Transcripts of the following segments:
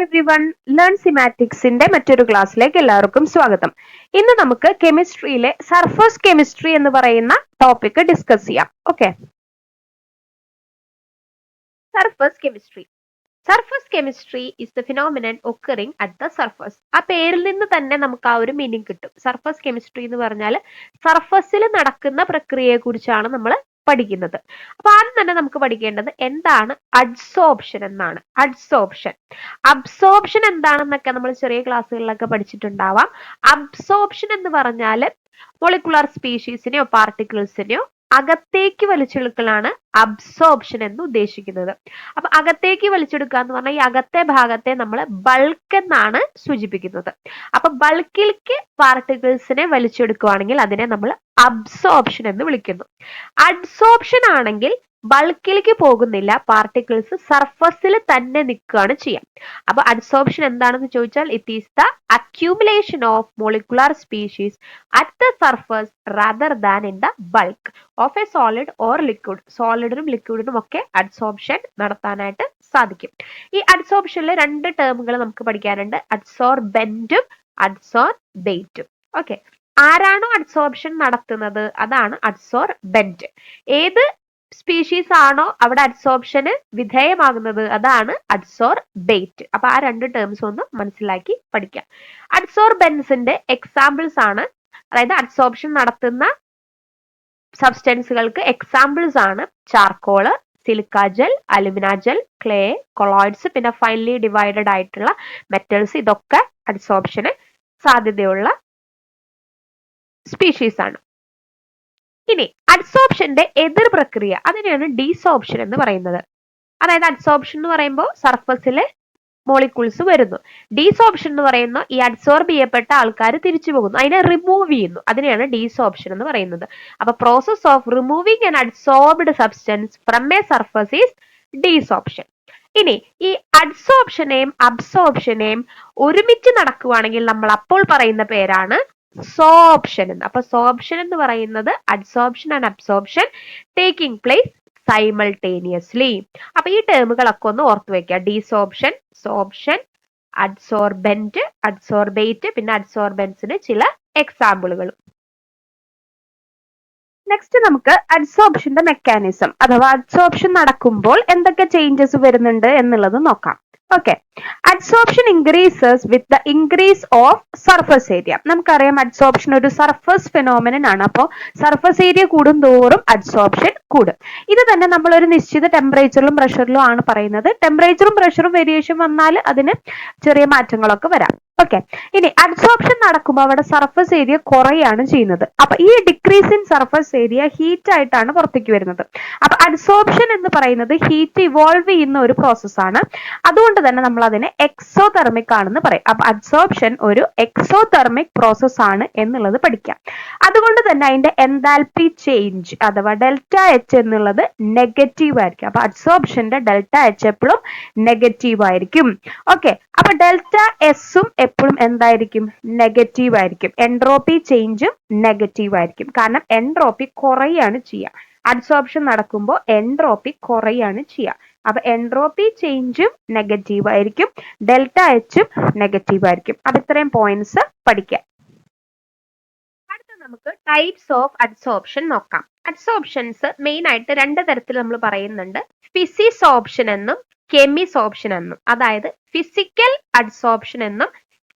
Everyone, learn സിമാറ്റിക്സിന്റെ മറ്റൊരു ക്ലാസ്സിലേക്ക് എല്ലാവർക്കും സ്വാഗതം. ഇന്ന് നമുക്ക് കെമിസ്ട്രിയിലെ സർഫസ് കെമിസ്ട്രി എന്ന് പറയുന്ന ടോപ്പിക് ഡിസ്കസ് ചെയ്യാം. Okay, surface chemistry. Surface chemistry is the phenomenon occurring at the surface. ആ പേരിൽ നിന്ന് തന്നെ നമുക്ക് ആ ഒരു മീനിങ് കിട്ടും. സർഫസ് കെമിസ്ട്രി എന്ന് പറഞ്ഞാൽ സർഫസിൽ നടക്കുന്ന പ്രക്രിയയെ കുറിച്ചാണ് നമ്മൾ പഠിക്കുന്നത്. അപ്പൊ ആദ്യം തന്നെ നമുക്ക് പഠിക്കേണ്ടത് എന്താണ് അഡ്സോർപ്ഷൻ എന്നാണ്. അബ്സോർപ്ഷൻ എന്താണെന്നൊക്കെ നമ്മൾ ചെറിയ ക്ലാസ്സുകളിലൊക്കെ പഠിച്ചിട്ടുണ്ടാവാം. അബ്സോർപ്ഷൻ എന്ന് പറഞ്ഞാൽ മോളിക്കുലാർ സ്പീഷീസിനെയോ പാർട്ടിക്കിൾസിനെയോ അകത്തേക്ക് വലിച്ചെടുക്കലാണ് അബ്സോർപ്ഷൻ എന്ന് ഉദ്ദേശിക്കുന്നത്. അപ്പൊ അകത്തേക്ക് വലിച്ചെടുക്കുക എന്ന് പറഞ്ഞാൽ ഈ അകത്തെ ഭാഗത്തെ നമ്മൾ ബൾക്ക് എന്നാണ് സൂചിപ്പിക്കുന്നത്. അപ്പൊ ബൾക്കിലേക്ക് പാർട്ടിക്കിൾസിനെ വലിച്ചെടുക്കുകയാണെങ്കിൽ അതിനെ നമ്മൾ അബ്സോർപ്ഷൻ എന്ന് വിളിക്കുന്നു. അഡ്സോർപ്ഷൻ ആണെങ്കിൽ ബൾക്കിലേക്ക് പോകുന്നില്ല, പാർട്ടിക്കിൾസ് സർഫസിൽ തന്നെ നിൽക്കുകയാണ് ചെയ്യാം. അപ്പൊ അഡ്സോർപ്ഷൻ എന്താണെന്ന് ചോദിച്ചാൽ it is the accumulation of molecular species at the surface rather than in the bulk of a solid or liquid. സോളിഡിനും ലിക്വിഡിനും ഒക്കെ അഡ്സോർപ്ഷൻ നടത്താനായിട്ട് സാധിക്കും. ഈ അഡ്സോർപ്ഷനിൽ രണ്ട് ടേമുകൾ നമുക്ക് പഠിക്കാനുണ്ട്, അഡ്സോർബെന്റും അഡ്സോർബേറ്റും. ഓക്കെ, ആരാണോ അഡ്സോർപ്ഷൻ നടത്തുന്നത് അതാണ് അഡ്സോർബെന്റ്. ഏത് സ്പീഷീസ് ആണോ അവിടെ അഡ്സോർപ്ഷന് വിധേയമാകുന്നത് അതാണ് അഡ്സോർബേറ്റ്. അപ്പൊ ആ രണ്ട് ടേംസ് ഒന്ന് മനസ്സിലാക്കി പഠിക്കാം. അഡ്സോർബെൻസിന്റെ എക്സാമ്പിൾസ് ആണ്, അതായത് അഡ്സോർപ്ഷൻ നടത്തുന്ന സബ്സ്റ്റൻസുകൾക്ക് എക്സാമ്പിൾസ് ആണ് charcoal, silica gel, alumina gel, clay, colloids, പിന്നെ ഫൈനലി ഡിവൈഡഡ് ആയിട്ടുള്ള മെറ്റൽസ്. ഇതൊക്കെ അഡ്സോർപ്ഷന് സാധ്യതയുള്ള സ്പീഷീസ് ആണ്. ഇനി അഡ്സോർപ്ഷന്റെ എതിർ പ്രക്രിയ അതിനെയാണ് ഡീസോർപ്ഷൻ എന്ന് പറയുന്നത്. അതായത് അഡ്സോർപ്ഷൻ എന്ന് പറയുമ്പോൾ സർഫസിലെ മോളിക്യൂൾസ് വരുന്നു. ഡീസോർപ്ഷൻ എന്ന് പറയുന്ന ഈ അഡ്സോർബ് ചെയ്യപ്പെട്ട ആൾക്കാർ തിരിച്ചു പോകുന്നു, അതിനെ റിമൂവ് ചെയ്യുന്നു. അതിനെയാണ് ഡീസോർപ്ഷൻ എന്ന് പറയുന്നത്. അപ്പൊ process of removing an adsorbed substance from a surface is desorption. ഇനി ഈ അഡ്സോർപ്ഷനെയും അബ്സോർപ്ഷനെയും ഒരുമിച്ച് നടക്കുകയാണെങ്കിൽ നമ്മൾ അപ്പോൾ പറയുന്ന പേരാണ് സോർപ്ഷൻ എന്ന്. അപ്പൊ സോർപ്ഷൻ എന്ന് പറയുന്നത് adsorption and absorption taking place simultaneously. അപ്പൊ ഈ ടേമുകളൊക്കെ ഒന്ന് ഓർത്തു വെക്കുക. ഡീസോർപ്ഷൻ, സോർപ്ഷൻ, അഡ്സോർബെന്റ്, അഡ്സോർബേറ്റ്, പിന്നെ അഡ്സോർബൻസിന് ചില എക്സാമ്പിളുകൾ. നെക്സ്റ്റ് നമുക്ക് അഡ്സോർപ്ഷന്റെ മെക്കാനിസം അഥവാ അഡ്സോർപ്ഷൻ നടക്കുമ്പോൾ എന്തൊക്കെ ചേഞ്ചസ് വരുന്നുണ്ട് എന്നുള്ളത് നോക്കാം. Okay, adsorption increases with the increase of surface area. നമുക്കറിയാം അഡ്സോർപ്ഷൻ ഒരു സർഫസ് ഫിനോമിനൻ ആണ്. അപ്പോൾ സർഫസ് ഏരിയ കൂടും തോറും അഡ്സോർപ്ഷൻ കൂടും. ഇത് തന്നെ നമ്മൾ ഒരു നിശ്ചിത ടെമ്പറേച്ചറിലും പ്രഷറിലും ആണ് പറയുന്നത്. ടെമ്പറേച്ചറും പ്രഷറും വേരിയേഷൻ വന്നാൽ അതിന് ചെറിയ മാറ്റങ്ങളൊക്കെ വരാം. ഓക്കെ, ഇനി അഡ്സോർപ്ഷൻ നടക്കുമ്പോൾ അവിടെ സർഫസ് ഏരിയ കുറയാണ് ചെയ്യുന്നത്. അപ്പൊ ഈ decrease in surface area heat ആയിട്ടാണ് പുറത്തേക്ക് വരുന്നത്. അപ്പൊ അഡ്സോർപ്ഷൻ എന്ന് പറയുന്നത് ഹീറ്റ് ഇവോൾവ് ചെയ്യുന്ന ഒരു പ്രോസസ്സാണ്. അതുകൊണ്ട് തന്നെ നമ്മൾ അതിനെ എക്സോതെർമിക് ആണെന്ന് പറയും. അപ്പൊ അഡ്സോർപ്ഷൻ ഒരു എക്സോതെർമിക് പ്രോസസ് ആണ് എന്നുള്ളത് പഠിക്കാം. അതുകൊണ്ട് തന്നെ അതിന്റെ എൻതാൽപി ചേഞ്ച് അഥവാ ഡെൽറ്റ എച്ച് എന്നുള്ളത് നെഗറ്റീവ് ആയിരിക്കും. അപ്പൊ അഡ്സോർപ്ഷന്റെ ഡെൽറ്റ എച്ച് എപ്പോഴും നെഗറ്റീവ് ആയിരിക്കും. ഓക്കെ, അപ്പൊ ഡെൽറ്റ എസും എപ്പോഴും എന്തായിരിക്കും? നെഗറ്റീവ് ആയിരിക്കും. എൻട്രോപ്പി ചേഞ്ചും നെഗറ്റീവ് ആയിരിക്കും. കാരണം എൻട്രോപ്പി കുറയാണ് ചെയ്യുക. അഡ്സോർപ്ഷൻ നടക്കുമ്പോൾ എൻട്രോപ്പി കുറയാണ് ചെയ്യുക. അപ്പൊ എൻട്രോപ്പി ചേഞ്ചും നെഗറ്റീവ് ആയിരിക്കും, ഡെൽറ്റ എച്ചും നെഗറ്റീവ് ആയിരിക്കും. അപ്പൊ ഇത്രയും പോയിന്റ്സ് പഠിക്കാം. അടുത്ത നമുക്ക് ടൈപ്സ് ഓഫ് അഡ്സോർപ്ഷൻ നോക്കാം. അഡ്സോർപ്ഷൻസ് മെയിൻ ആയിട്ട് രണ്ട് തരത്തിൽ നമ്മൾ പറയുന്നുണ്ട്, ഫിസിസോർപ്ഷൻ എന്നും കെമിസോർപ്ഷൻ എന്നും. അതായത് ഫിസിക്കൽ അഡ്സോർപ്ഷൻ എന്നും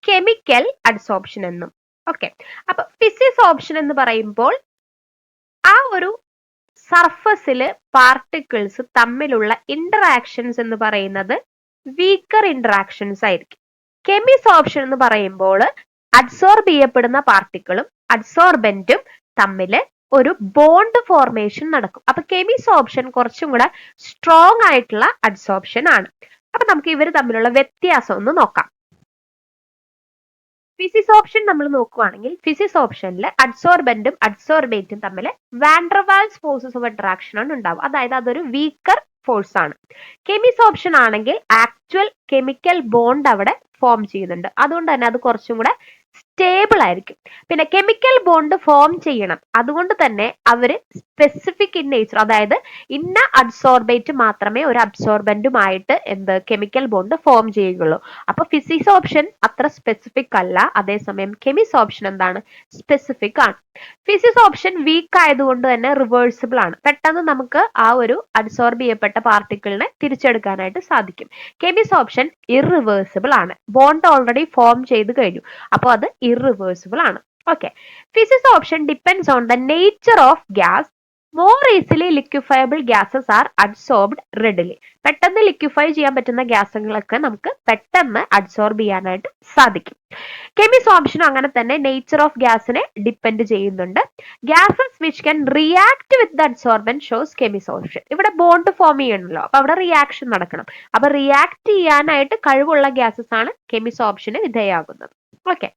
കെമിക്കൽ അഡ്സോർപ്ഷൻ എന്നും. ഓക്കെ, അപ്പൊ ഫിസിസോർപ്ഷൻ എന്ന് പറയുമ്പോൾ ആ ഒരു സർഫസില് പാർട്ടിക്കിൾസ് തമ്മിലുള്ള ഇന്ററാക്ഷൻസ് എന്ന് പറയുന്നത് വീക്കർ ഇന്ററാക്ഷൻസ് ആയിരിക്കും. കെമിസോർപ്ഷൻ എന്ന് പറയുമ്പോൾ അഡ്സോർബ് ചെയ്യപ്പെടുന്ന പാർട്ടിക്കിളും അഡ്സോർബെന്റും തമ്മിൽ ഒരു ബോണ്ട് ഫോർമേഷൻ നടക്കും. അപ്പൊ കെമിസോർപ്ഷൻ കുറച്ചും കൂടെ സ്ട്രോങ് ആയിട്ടുള്ള അഡ്സോർപ്ഷൻ ആണ്. അപ്പൊ നമുക്ക് ഇവർ തമ്മിലുള്ള വ്യത്യാസം ഒന്ന് നോക്കാം. ഫിസിസോർപ്ഷൻ നമ്മൾ നോക്കുകയാണെങ്കിൽ ഫിസിസോർപ്ഷനിൽ അഡ്സോർബെന്റും അഡ്സോർബേറ്റും തമ്മിൽ വാൻഡർവാൾസ് ഫോഴ്സസ് ഓഫ് അട്രാക്ഷൻ ആണ് ഉണ്ടാവും. അതായത് അതൊരു വീക്കർ ഫോഴ്സ് ആണ്. കെമിസോർപ്ഷൻ ആണെങ്കിൽ ആക്ച്വൽ കെമിക്കൽ ബോണ്ട് അവിടെ ഫോം ചെയ്യുന്നുണ്ട്. അതുകൊണ്ട് തന്നെ അത് കുറച്ചും കൂടെ സ്റ്റേബിൾ ആയിരിക്കും. പിന്നെ കെമിക്കൽ ബോണ്ട് ഫോം ചെയ്യണം, അതുകൊണ്ട് തന്നെ അവര് സ്പെസിഫിക് ഇൻ നേച്ചർ, അതായത് ഇന്ന അഡ്സോർബേറ്റ് മാത്രമേ ഒരു അബ്സോർബന്റുമായിട്ട് കെമിക്കൽ ബോണ്ട് ഫോം ചെയ്യുകയുള്ളൂ. അപ്പൊ ഫിസിക്സ് ഓപ്ഷൻ അത്ര സ്പെസിഫിക് അല്ല, അതേസമയം കെമിസ് ഓപ്ഷൻ എന്താണ്, സ്പെസിഫിക് ആണ്. ഫിസിക്സ് ഓപ്ഷൻ വീക്ക് ആയതുകൊണ്ട് തന്നെ റിവേഴ്സിബിൾ ആണ്, പെട്ടെന്ന് നമുക്ക് ആ ഒരു അഡ്സോർബ് ചെയ്യപ്പെട്ട പാർട്ടിക്കിളിനെ തിരിച്ചെടുക്കാനായിട്ട് സാധിക്കും. കെമിസ് ഓപ്ഷൻ ഇറിവേഴ്സിബിൾ ആണ്, ബോണ്ട് ഓൾറെഡി ഫോം ചെയ്ത് കഴിഞ്ഞു, അപ്പോൾ അത് ഇറിവേഴ്സിബിൾ ആണ്. Okay, physisorption depends on the nature of gas. More easily liquefiable gases are adsorbed readily. പെട്ടെന്ന് ലിക്വിഫൈ ചെയ്യാൻ പറ്റുന്ന ഗ്യാസുകളൊക്കെ നമുക്ക് പെട്ടെന്ന് അഡ്സോർബ് ചെയ്യാനായിട്ട് സാധിക്കും. കെമിസ് ഓപ്ഷൻ അങ്ങനെ തന്നെ നേച്ചർ ഓഫ് ഗ്യാസിനെ ഡിപ്പെൻഡ് ചെയ്യുന്നുണ്ട്. Gases which can react with the adsorbent shows chemisorption. ഇവിടെ ബോണ്ട് ഫോം ചെയ്യണമല്ലോ, അപ്പൊ അവിടെ റിയാക്ഷൻ നടക്കണം. അപ്പൊ റിയാക്ട് ചെയ്യാനായിട്ട് കഴിവുള്ള ഗ്യാസസ് ആണ് കെമിസ് ഓപ്ഷന് വിധേയമാകുന്നത്. ഓക്കെ,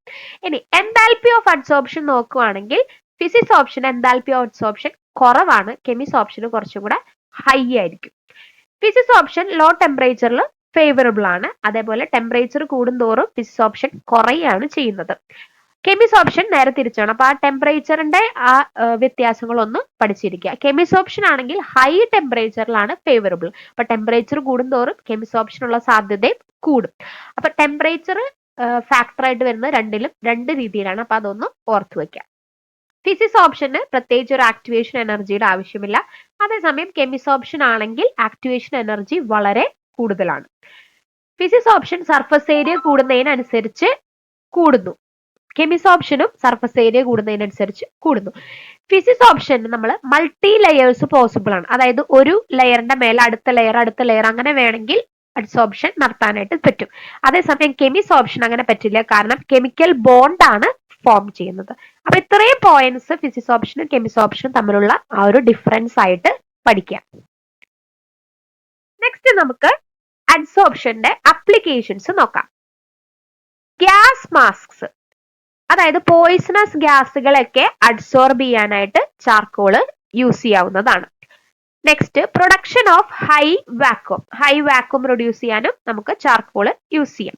ഇനി എൻതാൽപ്പി ഓഫ് അഡ്സോർപ്ഷൻ നോക്കുവാണെങ്കിൽ physics option enthalpy of adsorption കുറവാണ്, കെമിസ് ഓപ്ഷന് കുറച്ചും കൂടെ ഹൈ ആയിരിക്കും. ഫിസിക്സ് ഓപ്ഷൻ ലോ ടെമ്പറേച്ചറിൽ ഫേവറബിൾ ആണ്, അതേപോലെ ടെമ്പറേച്ചർ കൂടുന്തോറും ഫിസിക്സ് ഓപ്ഷൻ കുറയാണ് ചെയ്യുന്നത്. കെമിസ് ഓപ്ഷൻ നേരെ തിരിച്ചാണ്, അപ്പൊ ആ ടെമ്പറേച്ചറിന്റെ ആ വ്യത്യാസങ്ങളൊന്നും പഠിച്ചിരിക്കുക. കെമിസ് ഓപ്ഷൻ ആണെങ്കിൽ ഹൈ ടെമ്പറേച്ചറിലാണ് ഫേവറബിൾ, അപ്പൊ ടെമ്പറേച്ചർ കൂടുന്തോറും കെമിസ് ഓപ്ഷനുള്ള സാധ്യതയും കൂടും. അപ്പൊ ടെമ്പറേച്ചർ ഫാക്ടർ ആയിട്ട് വരുന്നത് രണ്ടിലും രണ്ട് രീതിയിലാണ്, അപ്പൊ അതൊന്ന് ഓർത്തു വെക്കാം. ഫിസിക്സ് ഓപ്ഷന് പ്രത്യേകിച്ച് ഒരു ആക്ടിവേഷൻ എനർജിയുടെ ആവശ്യമില്ല, അതേസമയം കെമിസ് ഓപ്ഷൻ ആണെങ്കിൽ ആക്ടിവേഷൻ എനർജി വളരെ കൂടുതലാണ്. ഫിസിക്സ് ഓപ്ഷൻ സർഫസ് ഏരിയ കൂടുന്നതിനനുസരിച്ച് കൂടുന്നു, കെമിസ് ഓപ്ഷനും സർഫസ് ഏരിയ കൂടുന്നതിനനുസരിച്ച് കൂടുന്നു. ഫിസിക്സ് ഓപ്ഷൻ നമ്മൾ മൾട്ടി ലെയേഴ്സ് പോസിബിൾ ആണ്, അതായത് ഒരു ലെയറിന്റെ മേലെ അടുത്ത ലെയർ അങ്ങനെ വേണമെങ്കിൽ അഡ്സോർപ്ഷൻ നടത്താനായിട്ട് പറ്റും. അതേസമയം കെമിസ് ഓപ്ഷൻ അങ്ങനെ പറ്റില്ല, കാരണം കെമിക്കൽ ബോണ്ട് ആണ് ഫോം ചെയ്യുന്നത്. അപ്പൊ ഇത്രയും പോയിന്റ്സ് ഫിസിക്സ് ഓപ്ഷനും കെമിസ് ഓപ്ഷനും തമ്മിലുള്ള ആ ഒരു ഡിഫറൻസ് ആയിട്ട് പഠിക്കാം. നെക്സ്റ്റ് നമുക്ക് അഡ്സോർപ്ഷന്റെ അപ്ലിക്കേഷൻസ് നോക്കാം. ഗ്യാസ് മാസ്ക്സ്, അതായത് പോയിസണസ് ഗ്യാസുകളൊക്കെ അഡ്സോർബ് ചെയ്യാനായിട്ട് ചാർക്കോള് യൂസ് ചെയ്യാവുന്നതാണ്. Next production of high vacuum produce ചെയ്യാനും നമുക്ക് ചാർക്കോള് യൂസ് ചെയ്യാം.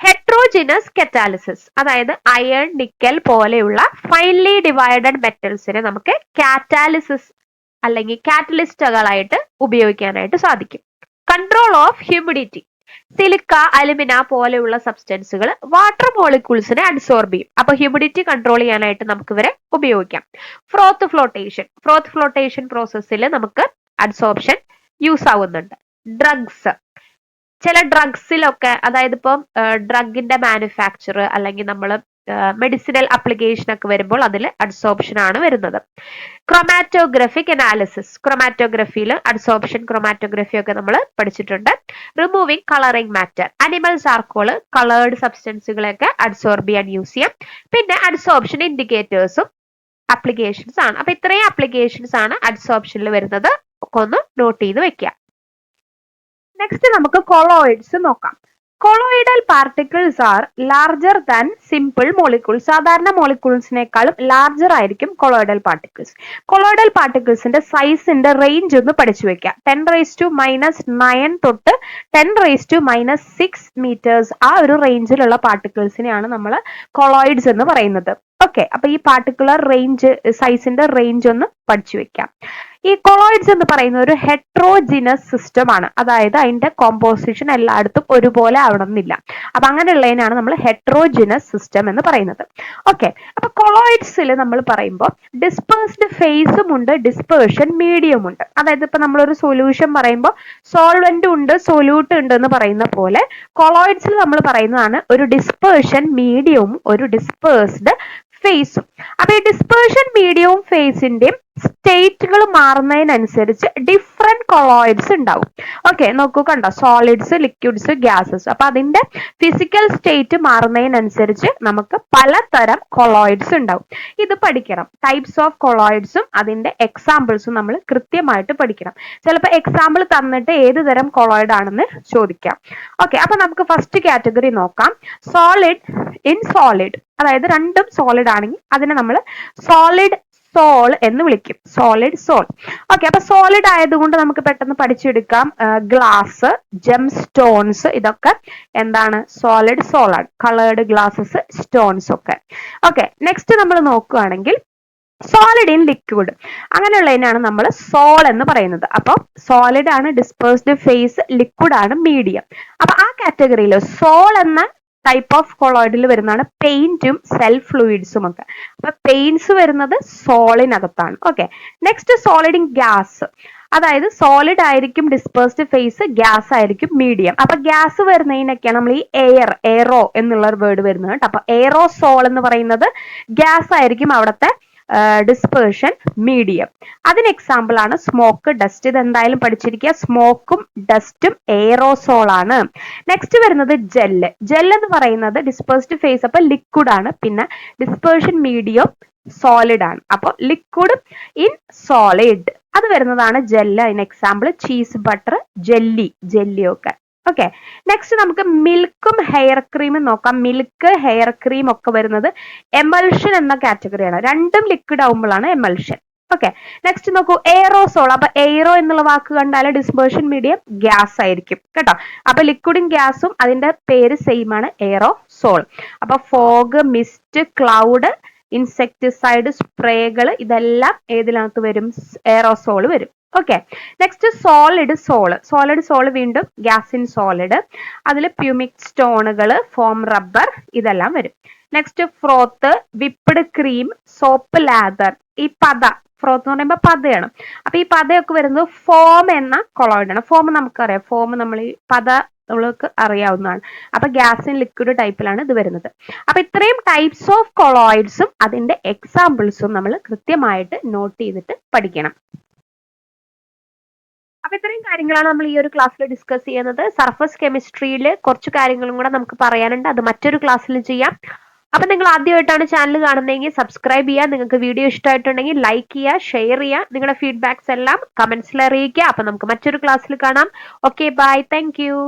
ഹെട്രോജിനസ് കറ്റാലിസിസ്, അതായത് അയൺ, നിക്കൽ പോലെയുള്ള ഫൈൻലി ഡിവൈഡഡ് മെറ്റൽസിനെ നമുക്ക് കാറ്റാലിസിസ് അല്ലെങ്കിൽ കാറ്റലിസ്റ്റുകളായിട്ട് ഉപയോഗിക്കാനായിട്ട് സാധിക്കും. Control of humidity, silica, alumina പോലെയുള്ള സബ്സ്റ്റൻസുകൾ വാട്ടർ മോളിക്യൂൾസിനെ അഡ്സോർബ് ചെയ്യും, അപ്പൊ ഹ്യൂമിഡിറ്റി കൺട്രോൾ ചെയ്യാനായിട്ട് നമുക്ക് ഇവരെ ഉപയോഗിക്കാം. ഫ്രോത്ത് ഫ്ലോട്ടേഷൻ പ്രോസസ്സിൽ നമുക്ക് അഡ്സോർപ്ഷൻ യൂസ് ആവുന്നുണ്ട്. ഡ്രഗ്സ്, ചില ഡ്രഗ്സിലൊക്കെ, അതായത് ഇപ്പം ഡ്രഗിന്റെ മാനുഫാക്ചർ അല്ലെങ്കിൽ നമ്മൾ മെഡിസിനൽ അപ്ലിക്കേഷൻ ഒക്കെ വരുമ്പോൾ അതിൽ അഡ്സോർപ്ഷൻ ആണ് വരുന്നത്. ക്രൊമാറ്റോഗ്രഫിക് അനാലിസിസ്, ക്രൊമാറ്റോഗ്രഫിയിൽ അഡ്സോർപ്ഷൻ, ക്രൊമാറ്റോഗ്രഫി ഒക്കെ നമ്മൾ പഠിച്ചിട്ടുണ്ട്. Removing colouring matter, animal charcoal coloured സബ്സ്റ്റൻസുകളൊക്കെ അഡ്സോർബ് ചെയ്യാൻ യൂസ് ചെയ്യാം. പിന്നെ അഡ്സോർപ്ഷൻ ഇൻഡിക്കേറ്റേഴ്സും അപ്ലിക്കേഷൻസ് ആണ്. അപ്പൊ ഇത്രയും അപ്ലിക്കേഷൻസ് ആണ് അഡ്സോർപ്ഷനിൽ വരുന്നത്, ഒക്കെ ഒന്ന് നോട്ട് ചെയ്ത് വെക്കുക. നെക്സ്റ്റ് നമുക്ക് കൊളോയിഡ്സ് നോക്കാം. Colloidal particles R larger than simple molecules. സാധാരണ മോളിക്യൂൾസിനേക്കാളും ലാർജർ ആയിരിക്കും കൊളോയിഡൽ പാർട്ടിക്കിൾസ്. കൊളോയിഡൽ പാർട്ടിക്കിൾസിന്റെ സൈസിന്റെ റേഞ്ച് ഒന്ന് പഠിച്ചു വെക്കാം. 10⁻⁹ തൊട്ട് 10⁻�6 മീറ്റേഴ്സ്, ആ ഒരു റേഞ്ചിലുള്ള പാർട്ടിക്കിൾസിനെയാണ് നമ്മൾ കൊളോയിഡ്സ് എന്ന് പറയുന്നത്. ഓക്കെ, അപ്പൊ ഈ പാർട്ടിക്കുലർ റേഞ്ച്, സൈസിന്റെ റേഞ്ച് ഒന്ന് പഠിച്ചു വെക്കാം. ഈ കൊളോയിഡ്സ് എന്ന് പറയുന്ന ഒരു ഹെട്രോജിനസ് സിസ്റ്റം ആണ്, അതായത് അതിന്റെ കോമ്പോസിഷൻ എല്ലായിടത്തും ഒരുപോലെ ആവണമെന്നില്ല. അപ്പൊ അങ്ങനെയുള്ളതിനാണ് നമ്മൾ ഹെട്രോജിനസ് സിസ്റ്റം എന്ന് പറയുന്നത്. ഓക്കെ, അപ്പൊ കൊളോയിഡ്സിൽ നമ്മൾ പറയുമ്പോൾ ഡിസ്പേഴ്സ്ഡ് ഫേസും ഉണ്ട്, ഡിസ്പേർഷൻ മീഡിയം ഉണ്ട്. അതായത് ഇപ്പൊ നമ്മളൊരു സൊല്യൂഷൻ പറയുമ്പോൾ സോൾവെന്റ് ഉണ്ട്, സൊല്യൂട്ട് ഉണ്ട് എന്ന് പറയുന്ന പോലെ കൊളോയിഡ്സിൽ നമ്മൾ പറയുന്നതാണ് ഒരു ഡിസ്പേർഷൻ മീഡിയവും ഒരു ഡിസ്പേഴ്സ്ഡ് ഫേസും. അപ്പൊ ഈ ഡിസ്പേർഷൻ മീഡിയവും ഫേസിന്റെയും സ്റ്റേറ്റുകൾ മാറുന്നതിനനുസരിച്ച് ഡിഫറെന്റ് കൊളോയിഡ്സ് ഉണ്ടാവും. ഓക്കെ, നോക്കൂ, കണ്ടോ, സോളിഡ്സ്, ലിക്വിഡ്സ്, ഗ്യാസസ്. അപ്പൊ അതിന്റെ ഫിസിക്കൽ സ്റ്റേറ്റ് മാറുന്നതിനനുസരിച്ച് നമുക്ക് പലതരം കൊളോയിഡ്സ് ഉണ്ടാവും. ഇത് പഠിക്കണം. ടൈപ്സ് ഓഫ് കൊളോയിഡ്സും അതിന്റെ എക്സാമ്പിൾസും നമ്മൾ കൃത്യമായിട്ട് പഠിക്കണം. ചിലപ്പോൾ എക്സാമ്പിൾ തന്നിട്ട് ഏത് തരം കൊളോയിഡ് ആണെന്ന് ചോദിക്കാം. ഓക്കെ, അപ്പൊ നമുക്ക് ഫസ്റ്റ് കാറ്റഗറി നോക്കാം. സോളിഡ് ഇൻ സോളിഡ്, അതായത് രണ്ടും സോളിഡ് ആണെങ്കിൽ അതിനെ നമ്മൾ സോളിഡ് സോൾ എന്ന് വിളിക്കും. Solid sol. ഓക്കെ, അപ്പൊ സോളിഡ് ആയതുകൊണ്ട് നമുക്ക് പെട്ടെന്ന് പഠിച്ചെടുക്കാം. ഗ്ലാസ്, ജെം സ്റ്റോൺസ്, ഇതൊക്കെ എന്താണ്? സോളിഡ് സോൾ ആണ്. കളേർഡ് ഗ്ലാസസ്, സ്റ്റോൺസ് ഒക്കെ. ഓക്കെ, നെക്സ്റ്റ് നമ്മൾ നോക്കുകയാണെങ്കിൽ സോളിഡ് ഇൻ ലിക്വിഡ്, അങ്ങനെയുള്ളതിനാണ് നമ്മൾ സോൾ എന്ന് പറയുന്നത്. അപ്പം സോളിഡ് ആണ് ഡിസ്പേഴ്സ്ഡ് ഫേസ്, ലിക്വിഡ് ആണ് മീഡിയം. അപ്പൊ ആ കാറ്റഗറിയിൽ സോൾ എന്ന ടൈപ്പ് ഓഫ് കൊളോയിഡിൽ വരുന്നതാണ് പെയിന്റും സെൽഫ് ഫ്ലൂയിഡ്സും ഒക്കെ. അപ്പൊ പെയിന്റ്സ് വരുന്നത് സോളിനകത്താണ്. Okay, next solid in gas, അതായത് സോളിഡ് ആയിരിക്കും ഡിസ്പേഴ്സ്ഡ് ഫേസ്, ഗ്യാസ് ആയിരിക്കും മീഡിയം. അപ്പൊ ഗ്യാസ് വരുന്നതിനൊക്കെയാണ് നമ്മൾ ഈ എയറോ എന്നുള്ള ഒരു വേർഡ് വരുന്നത് കേട്ടോ. അപ്പൊ എയറോസോൾ എന്ന് പറയുന്നത് ഗ്യാസ് ആയിരിക്കും അവിടുത്തെ ഡിസ്പേർഷൻ മീഡിയം. അതിന് എക്സാമ്പിൾ ആണ് സ്മോക്ക്, ഡസ്റ്റ്. ഇത് എന്തായാലും പഠിച്ചിരിക്കുക. സ്മോക്കും ഡസ്റ്റും എയറോസോൾ ആണ്. നെക്സ്റ്റ് വരുന്നത് ജെല്ല്. ജെല്ല് എന്ന് പറയുന്നത് ഡിസ്പേഴ്സ്ഡ് ഫേസ്, അപ്പൊ ലിക്വിഡ് ആണ്. പിന്നെ ഡിസ്പേർഷൻ മീഡിയം സോളിഡ് ആണ്. അപ്പൊ ലിക്വിഡ് ഇൻ സോളിഡ് അത് വരുന്നതാണ് ജെല്ല്. അതിന് എക്സാമ്പിൾ ചീസ്, ബട്ടർ, ജെല്ലി ഒക്കെ. ഓക്കെ, നെക്സ്റ്റ് നമുക്ക് മിൽക്കും ഹെയർ ക്രീമും നോക്കാം. മിൽക്ക്, ഹെയർ ക്രീം ഒക്കെ വരുന്നത് എമൽഷൻ എന്ന കാറ്റഗറിയാണ്. രണ്ടും ലിക്വിഡ് ആവുമ്പോഴാണ് എമൽഷൻ. ഓക്കെ, നെക്സ്റ്റ് നോക്കൂ എയറോസോൾ. അപ്പൊ എയറോ എന്നുള്ള വാക്ക് കണ്ടാൽ ഡിസ്പേർഷൻ മീഡിയം ഗ്യാസ് ആയിരിക്കും കേട്ടോ. അപ്പൊ ലിക്വിഡും ഗ്യാസും അതിന്റെ പേര് സെയിം ആണ്, എയറോസോൾ. അപ്പൊ ഫോഗ്, മിസ്റ്റ്, ക്ലൗഡ്, ഇൻസെക്ടിസൈഡ്, സ്പ്രേകൾ, ഇതെല്ലാം ഏതിനകത്ത് വരും? എയറോസോൾ വരും. ഓക്കെ, നെക്സ്റ്റ് സോളിഡ് സോൾ വീണ്ടും ഗ്യാസ് ഇൻ സോളിഡ്. അതിൽ പ്യൂമിക് സ്റ്റോണുകൾ, ഫോം റബ്ബർ, ഇതെല്ലാം വരും. Next ഫ്രോത്ത്, whipped cream, soap, lather. ഈ ഫ്രോത്ത് എന്ന് പറയുമ്പോൾ പതയാണ്. അപ്പൊ ഈ പതയൊക്കെ വരുന്നത് ഫോം എന്ന കൊളോയിഡ് ആണ്. ഫോം നമുക്കറിയാം, ഫോം നമ്മൾ ഈ നമ്മൾക്ക് അറിയാവുന്നതാണ്. അപ്പൊ ഗ്യാസ് ഇൻ ലിക്വിഡ് ടൈപ്പിലാണ് ഇത് വരുന്നത്. അപ്പൊ ഇത്രയും ടൈപ്സ് ഓഫ് കൊളോയിഡ്സും അതിന്റെ എക്സാമ്പിൾസും നമ്മൾ കൃത്യമായിട്ട് നോട്ട് ചെയ്തിട്ട് പഠിക്കണം. അപ്പൊ ഇത്രയും കാര്യങ്ങളാണ് നമ്മൾ ഈ ഒരു ക്ലാസ്സിൽ ഡിസ്കസ് ചെയ്യുന്നത്. സർഫസ് കെമിസ്ട്രിയിൽ കുറച്ച് കാര്യങ്ങളും കൂടെ നമുക്ക് പറയാനുണ്ട്, അത് മറ്റൊരു ക്ലാസ്സിൽ ചെയ്യാം. അപ്പൊ നിങ്ങൾ ആദ്യമായിട്ടാണ് ചാനൽ കാണുന്നതെങ്കിൽ സബ്സ്ക്രൈബ് ചെയ്യുക. നിങ്ങൾക്ക് വീഡിയോ ഇഷ്ടമായിട്ടുണ്ടെങ്കിൽ ലൈക്ക് ചെയ്യുക, ഷെയർ ചെയ്യുക. നിങ്ങളുടെ ഫീഡ്ബാക്സ് എല്ലാം കമന്റ്സിൽ അറിയിക്കുക. അപ്പൊ നമുക്ക് മറ്റൊരു ക്ലാസ്സിൽ കാണാം. Okay, bye, thank U.